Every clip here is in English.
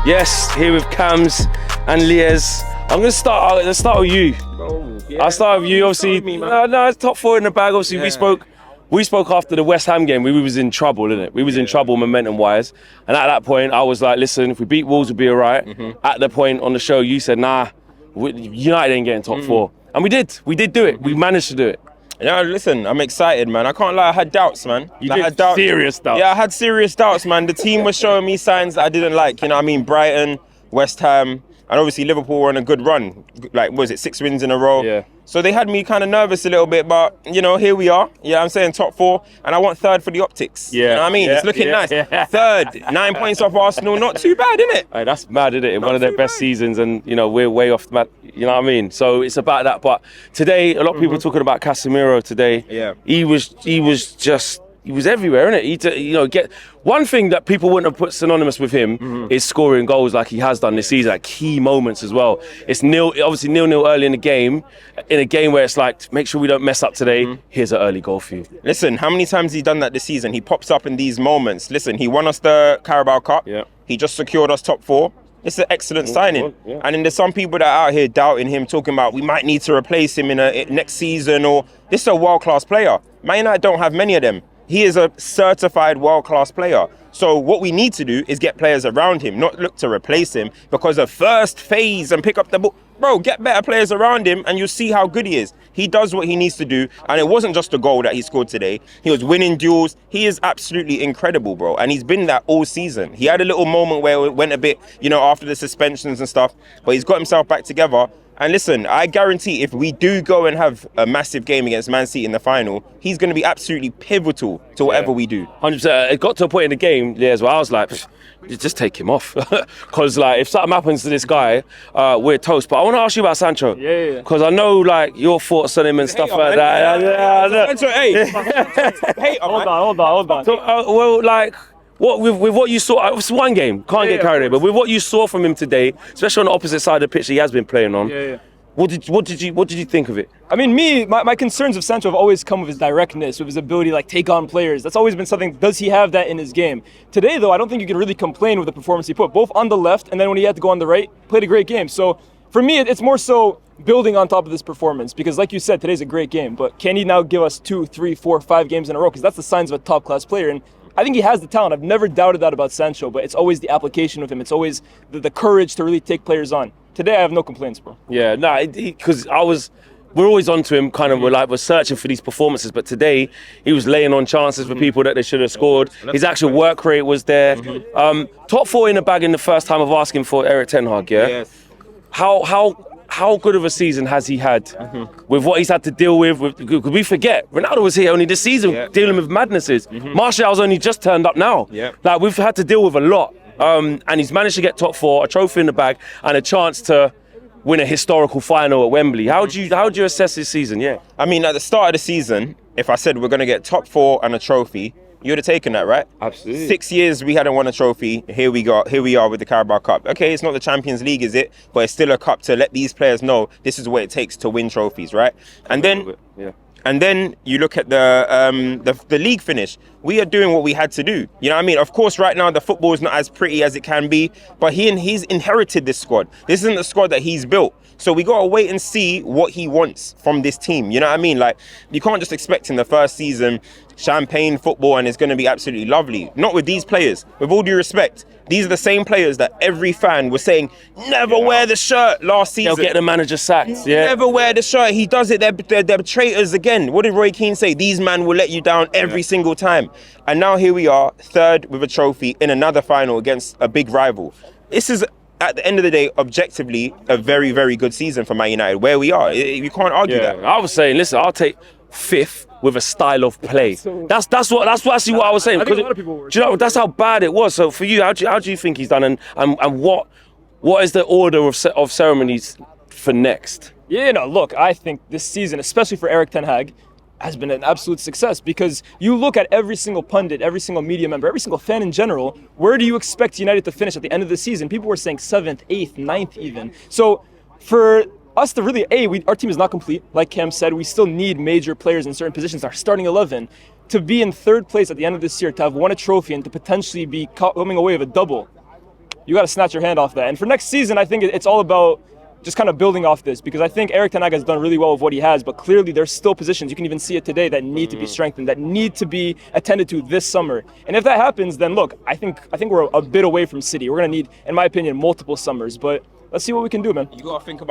Yes, here with Cams and Liez. I'm gonna start. Let's start with you. I'll start with you. Obviously, no, it's top 4 in the bag. Obviously, we spoke after the West Ham game. We was in trouble, innit? We was in trouble momentum-wise. And at that point, I was like, listen, if we beat Wolves, we'll be all right. At the point on the show, you said, nah, United ain't getting top 4. And we did. We did do it. We managed to do it. Yeah, listen, I'm excited, man. I can't lie, I had doubts, man. I had doubts. Serious doubts. Yeah, I had serious doubts, man. The team was showing me signs that I didn't like. You know what I mean? Brighton, West Ham, and obviously Liverpool were on a good run. Like, what was it, 6 wins in a row? Yeah. So they had me kind of nervous a little bit, but, you know, here we are. Yeah, I'm saying top 4, and I want 3rd for the optics. Yeah. You know what I mean? It's looking nice. 3rd, 9 points off Arsenal, not too bad, innit? Hey, that's mad, isn't it? One of their best seasons, and, you know, we're way off the map. You know what I mean? So it's about that. But today, a lot of people talking about Casemiro today. Yeah. He was everywhere, innit? You know, one thing that people wouldn't have put synonymous with him is scoring goals like he has done this season at key moments as well. It's obviously 0-0 early in the game, where it's like, make sure we don't mess up today. Here's an early goal for you. Listen, how many times has he done that this season? He pops up in these moments. Listen, he won us the Carabao Cup. Yeah. He just secured us top 4. It's an excellent signing. Yeah. And then there's some people that are out here doubting him, talking about we might need to replace him in next season, or this is a world-class player. Man United don't have many of them. He is a certified world-class player. So what we need to do is get players around him, not look to replace him because of first phase and pick up the ball. Bro, get better players around him and you'll see how good he is. He does what he needs to do. And it wasn't just a goal that he scored today. He was winning duels. He is absolutely incredible, bro. And he's been that all season. He had a little moment where it went a bit, you know, after the suspensions and stuff, but he's got himself back together. And listen, I guarantee if we do go and have a massive game against Man City in the final, he's going to be absolutely pivotal to whatever we do. 100%. It got to a point in the game, as well. I was like, just take him off. Because, like, if something happens to this guy, we're toast. But I want to ask you about Sancho. Yeah. Because I know, like, your thoughts on him and stuff like that. Sancho, hey. Hold on. So, well, like, with what you saw, it was one game, can't get carried away, but with what you saw from him today, especially on the opposite side of the pitch he has been playing on, what did you think of it? I mean, my concerns of Sancho have always come with his directness, with his ability to like take on players. That's always been something. Does he have that in his game? Today, though, I don't think you can really complain with the performance he put, both on the left and then when he had to go on the right, played a great game. So for me, it's more so building on top of this performance because, like you said, today's a great game. But can he now give us 2, 3, 4, 5 games in a row? Because that's the signs of a top-class player. And I think he has the talent. I've never doubted that about Sancho, but it's always the application of him. It's always the courage to really take players on. Today, I have no complaints, bro. Yeah, because we're always onto him, kind of, we're searching for these performances, but today, he was laying on chances for people that they should have scored. His actual work rate was there. Top 4 in the bag in the first time of asking for Eric Ten Hag, yeah? Yes. How good of a season has he had with what he's had to deal with? Because we forget, Ronaldo was here only this season dealing with madnesses. Martial's only just turned up now. Like, we've had to deal with a lot. And he's managed to get top 4, a trophy in the bag, and a chance to win a historical final at Wembley. How do you assess this season? Yeah. I mean, at the start of the season, if I said we're going to get top 4 and a trophy, you would have taken that, right? Absolutely. 6 years we hadn't won a trophy. Here we are with the Carabao Cup. Okay, it's not the Champions League, is it? But it's still a cup to let these players know this is what it takes to win trophies, right? And then you look at the league finish. We are doing what we had to do. You know what I mean? Of course, right now the football is not as pretty as it can be, but he's inherited this squad. This isn't the squad that he's built. So we got to wait and see what he wants from this team. You know what I mean? Like, you can't just expect in the first season champagne football and it's going to be absolutely lovely. Not with these players. With all due respect, these are the same players that every fan was saying, never wear the shirt last season. They'll get the manager sacked. Yeah. Never wear the shirt. He does it. They're traitors again. What did Roy Keane say? These men will let you down every single time. And now here we are, 3rd with a trophy in another final against a big rival. This is, at the end of the day, objectively, a very, very good season for Man United. Where we are, you can't argue that. I was saying, listen, I'll take 5th with a style of play. That's actually what I was saying. I think a lot of people were. Do you know, that's how bad it was. So for you, how do you think he's done, and what is the order of ceremonies for next? Yeah, no, look, I think this season, especially for Eric Ten Hag, has been an absolute success because you look at every single pundit, every single media member, every single fan in general, where do you expect United to finish at the end of the season? People were saying 7th, 8th, 9th even. So for us to really, our team is not complete. Like Cam said, we still need major players in certain positions, our starting 11. To be in 3rd place at the end of this year, to have won a trophy and to potentially be coming away with a double, you got to snatch your hand off that. And for next season, I think it's all about just kind of building off this, because I think Erik Ten Hag has done really well with what he has, but clearly there's still positions, you can even see it today, that need to be strengthened, that need to be attended to this summer. And if that happens, then look, I think we're a bit away from City. We're going to need, in my opinion, multiple summers, but let's see what we can do, man. You got to think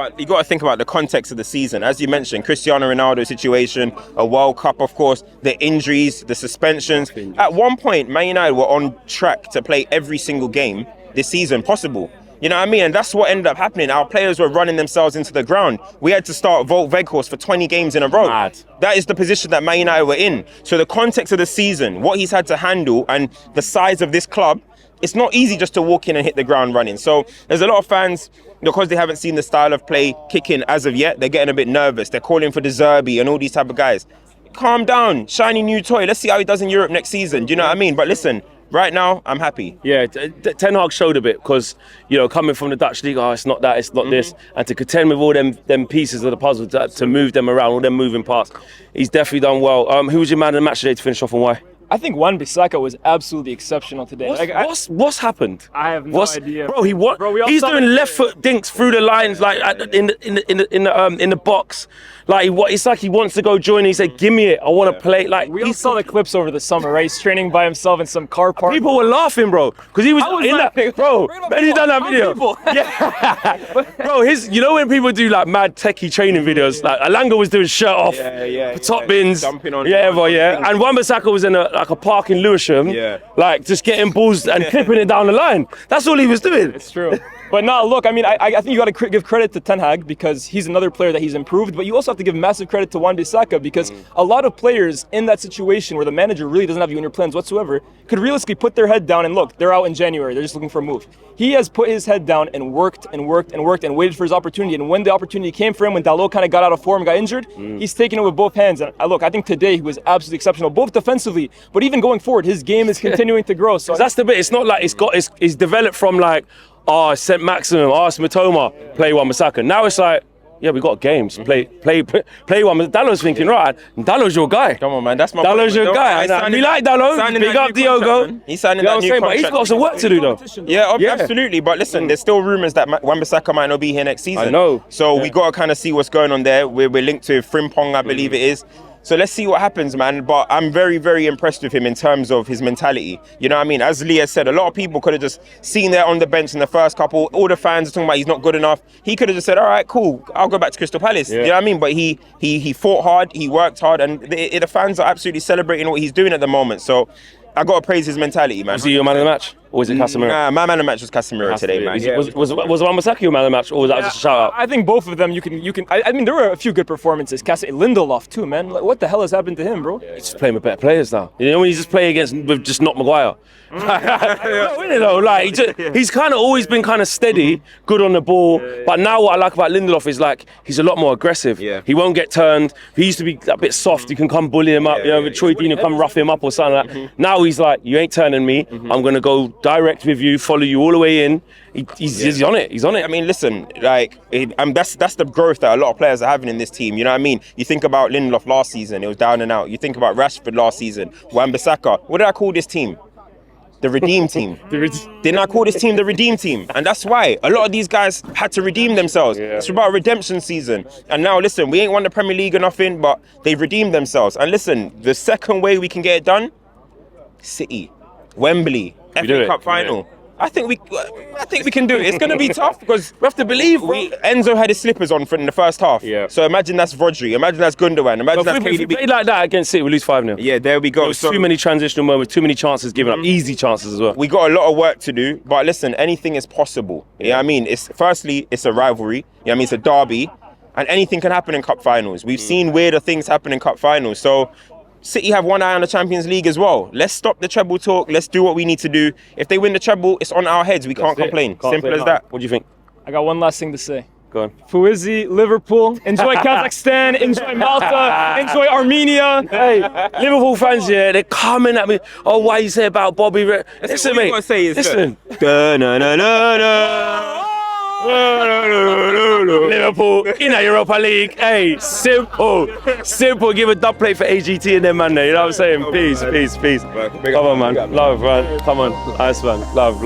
about the context of the season. As you mentioned, Cristiano Ronaldo situation, a World Cup, of course, the injuries, the suspensions. At one point, Man United were on track to play every single game this season possible. You know what I mean? And that's what ended up happening. Our players were running themselves into the ground. We had to start Volt Weghorst for 20 games in a row. Mad. That is the position that Man United were in. So the context of the season, what he's had to handle, and the size of this club, it's not easy just to walk in and hit the ground running. So there's a lot of fans, because they haven't seen the style of play kick in as of yet, they're getting a bit nervous. They're calling for De Zerbi and all these type of guys. Calm down, shiny new toy. Let's see how he does in Europe next season. Do you know what I mean? But listen, right now, I'm happy. Yeah, Ten Hag showed a bit because, you know, coming from the Dutch league, it's not that, it's not this, and to contend with all them pieces of the puzzle, to move them around, all them moving parts, he's definitely done well. Who was your man of the match today to finish off, and why? I think Wan-Bissaka was absolutely exceptional today. What's happened? I have no idea, bro. He's doing left foot dinks through the lines, like in the box. Like it's like he wants to go join. He said, "Give me it. I want to play." Like we all saw the clips over the summer, right? He's training by himself in some car park. People were laughing, bro, because he was in that. Bro, man, he done that video. Yeah, bro. You know when people do like mad techie training videos, like Alanga was doing shirt off, top bins, dumping on, and Wan-Bissaka was in a park in Lewisham, like just getting balls and clipping it down the line. That's all he was doing. It's true. But no, look, I mean, I think you got to give credit to Ten Hag because he's another player that he's improved, but you also have to give massive credit to Wan-Bissaka because a lot of players in that situation where the manager really doesn't have you in your plans whatsoever could realistically put their head down and look, they're out in January, they're just looking for a move. He has put his head down and worked and worked and worked and waited for his opportunity, and when the opportunity came for him, when Dalot kind of got out of form, got injured, he's taken it with both hands. And look, I think today he was absolutely exceptional, both defensively, but even going forward, his game is continuing to grow. So that's the bit. It's not like it's developed from like, St. Maximum, it's Matoma, play Wan-Bissaka. Now it's like, yeah, we got games. Play one. Dallow's thinking, right, Dallow's your guy. Come on, man, that's my Dallow's your guy. We like Dallow. Big up Diogo. He's signing that new contract. But he's got some work to do, though. Yeah, absolutely. But listen, there's still rumours that Wan-Bissaka might not be here next season. I know. So we got to kind of see what's going on there. We're linked to Frimpong, I believe it is. So let's see what happens, man. But I'm very, very impressed with him in terms of his mentality. You know what I mean? As Leah said, a lot of people could have just seen there on the bench in the first couple. All the fans are talking about he's not good enough. He could have just said, all right, cool, I'll go back to Crystal Palace. You know what I mean? But he fought hard, he worked hard, and the fans are absolutely celebrating what he's doing at the moment. So I got to praise his mentality, man. Was he your man of the match? Or was it Casemiro? Nah, my man of the match was Casemiro today, man. Was Wan-Bissaka your man of the match, or was that just a shout out? I think both of them, you can. I mean, there were a few good performances. Lindelof too, man. Like, what the hell has happened to him, bro? He's just playing with better players now. You know when you just play with just not Maguire. He's kind of always been kind of steady, good on the ball. But now what I like about Lindelof is like he's a lot more aggressive. He won't get turned. He used to be a bit soft. You can come bully him up. With Troy Deeney, come rough him up or something like that. Now he's like, you ain't turning me. I'm gonna go direct with you, follow you all the way in. He's on it. He's on it. I mean, listen, that's the growth that a lot of players are having in this team. You know what I mean? You think about Lindelof last season, it was down and out. You think about Rashford last season, Wan-Bissaka. What did I call this team? The Redeem Team. Didn't I call this team the Redeem Team? And that's why a lot of these guys had to redeem themselves. It's about redemption season. And now, listen, we ain't won the Premier League or nothing, but they've redeemed themselves. And listen, the second way we can get it done, City, Wembley, FA Cup final. I think we can do it. It's going to be tough because we have to believe. Enzo had his slippers on in the first half. So imagine that's Rodri. Imagine that's Gundogan. Imagine that's KDB. If we play like that against City, we lose 5-0. Yeah, there we go. Too many transitional moments, too many chances given up, easy chances as well. We got a lot of work to do, but listen, anything is possible. You know what I mean? Firstly, it's a rivalry. You know what I mean? It's a derby, and anything can happen in cup finals. We've seen weirder things happen in cup finals. So City have one eye on the Champions League as well. Let's stop the treble talk. Let's do what we need to do. If they win the treble, it's on our heads. We can't complain. Simple as that. What do you think? I got one last thing to say. Go on. Fuizzi, Liverpool. Enjoy Kazakhstan. Enjoy Malta. Enjoy Armenia. Hey, Liverpool fans, they're coming at me. Oh, why you say about Bobby? Listen, mate. Listen. Liverpool in the Europa League. Hey, simple. Give a dub plate for AGT and them, man. You know what I'm saying? Peace. Come on, man. Love, man. Come on. Nice, man. Love.